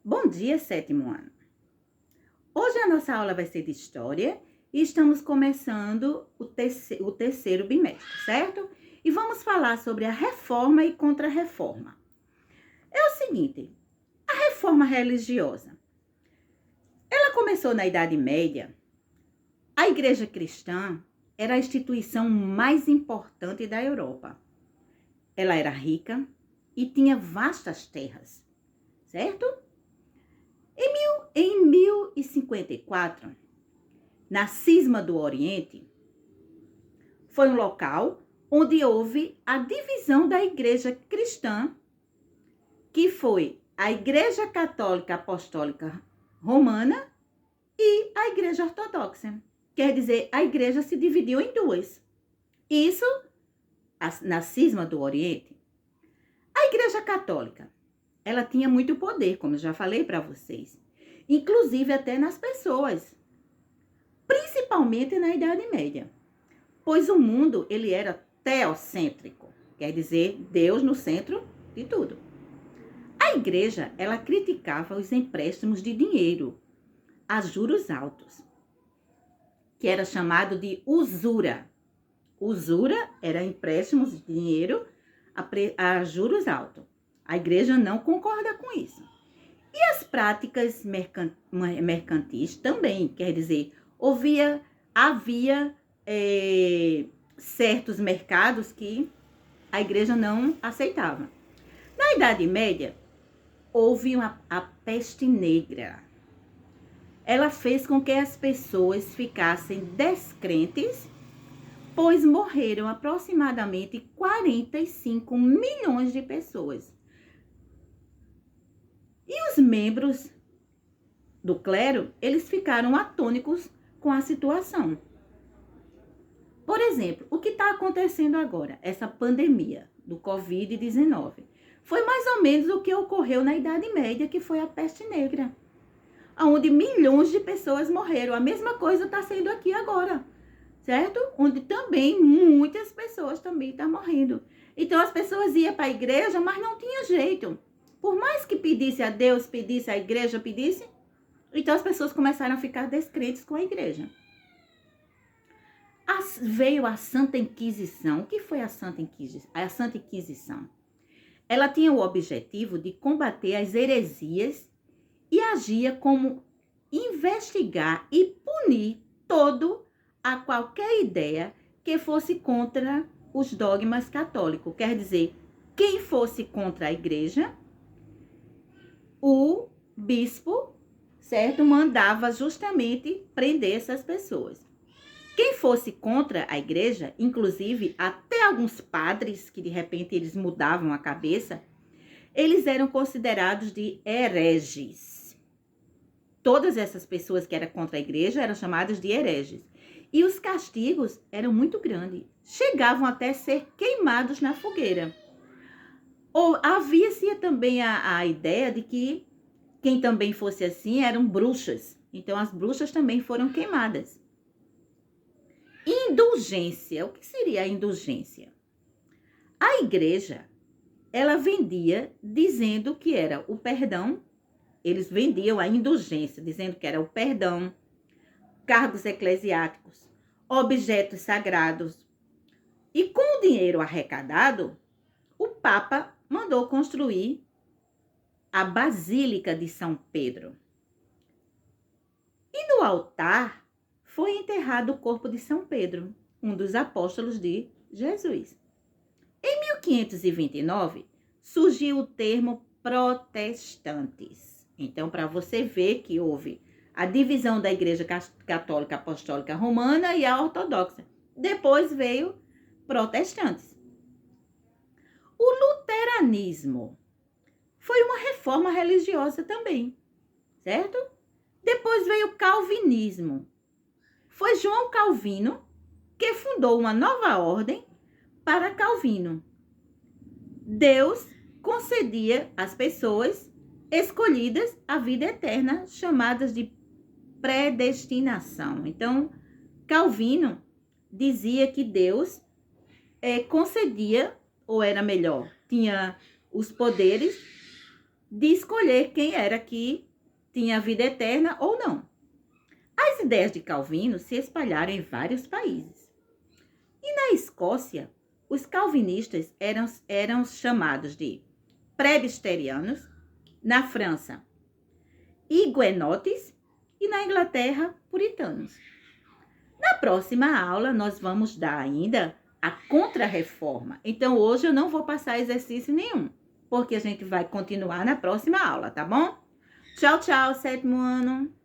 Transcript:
Bom dia, sétimo ano. Hoje a nossa aula vai ser de história e estamos começando o terceiro bimestre, certo? E vamos falar sobre a reforma e contra-reforma. É o seguinte, a reforma religiosa, ela começou na Idade Média. A Igreja Cristã era a instituição mais importante da Europa. Ela era rica e tinha vastas terras, certo? Em 1054, na Cisma do Oriente, foi um local onde houve a divisão da Igreja Cristã, que foi a Igreja Católica Apostólica Romana e a Igreja Ortodoxa. Quer dizer, a igreja se dividiu em duas. Isso na Cisma do Oriente. A Igreja Católica, ela tinha muito poder, como eu já falei para vocês, inclusive até nas pessoas, principalmente na Idade Média, pois o mundo ele era teocêntrico, quer dizer, Deus no centro de tudo. A igreja, ela criticava os empréstimos de dinheiro a juros altos, que era chamado de usura. Usura era empréstimos de dinheiro a juros altos. A igreja não concorda com isso. E as práticas mercantis também, quer dizer, havia certos mercados que a igreja não aceitava. Na Idade Média, houve a peste negra. Ela fez com que as pessoas ficassem descrentes, pois morreram aproximadamente 45 milhões de pessoas. E os membros do clero, eles ficaram atônicos com a situação. Por exemplo, o que está acontecendo agora, essa pandemia do Covid-19, foi mais ou menos o que ocorreu na Idade Média, que foi a peste negra, onde milhões de pessoas morreram. A mesma coisa está sendo aqui agora, certo? Onde também muitas pessoas também estão morrendo. Então as pessoas iam para a igreja, mas não tinha jeito. Por mais que pedisse a Deus, pedisse a igreja, pedisse, então as pessoas começaram a ficar descrentes com a igreja. Veio a Santa Inquisição. O que foi a Santa Inquisição? A Santa Inquisição, ela tinha o objetivo de combater as heresias e agia como investigar e punir qualquer ideia que fosse contra os dogmas católicos. Quer dizer, quem fosse contra a igreja, o bispo, certo, mandava justamente prender essas pessoas. Quem fosse contra a igreja, inclusive até alguns padres que de repente eles mudavam a cabeça, eles eram considerados de hereges. Todas essas pessoas que eram contra a igreja eram chamadas de hereges. E os castigos eram muito grandes. Chegavam até ser queimados na fogueira. Ou havia-se também a ideia de que quem também fosse assim eram bruxas. Então as bruxas também foram queimadas. Indulgência. O que seria a indulgência? A igreja, ela vendia dizendo que era o perdão. Eles vendiam a indulgência, dizendo que era o perdão, cargos eclesiásticos, objetos sagrados. E com o dinheiro arrecadado, o Papa mandou construir a Basílica de São Pedro. E no altar foi enterrado o corpo de São Pedro, um dos apóstolos de Jesus. Em 1529, surgiu o termo protestantes. Então, para você ver que houve a divisão da Igreja Católica Apostólica Romana e a Ortodoxa. Depois veio protestantes. O luteranismo foi uma reforma religiosa também, certo? Depois veio o calvinismo. Foi João Calvino que fundou uma nova ordem para Calvino. Deus concedia às pessoas escolhidas a vida eterna, chamadas de predestinação. Então, Calvino dizia que Deus concedia, ou era melhor, tinha os poderes de escolher quem era que tinha vida eterna ou não. As ideias de Calvino se espalharam em vários países. E na Escócia, os calvinistas eram chamados de presbiterianos, na França, huguenotes e na Inglaterra, puritanos. Na próxima aula, nós vamos dar ainda a Contra-Reforma. Então, hoje eu não vou passar exercício nenhum, porque a gente vai continuar na próxima aula, tá bom? Tchau, tchau, sétimo ano!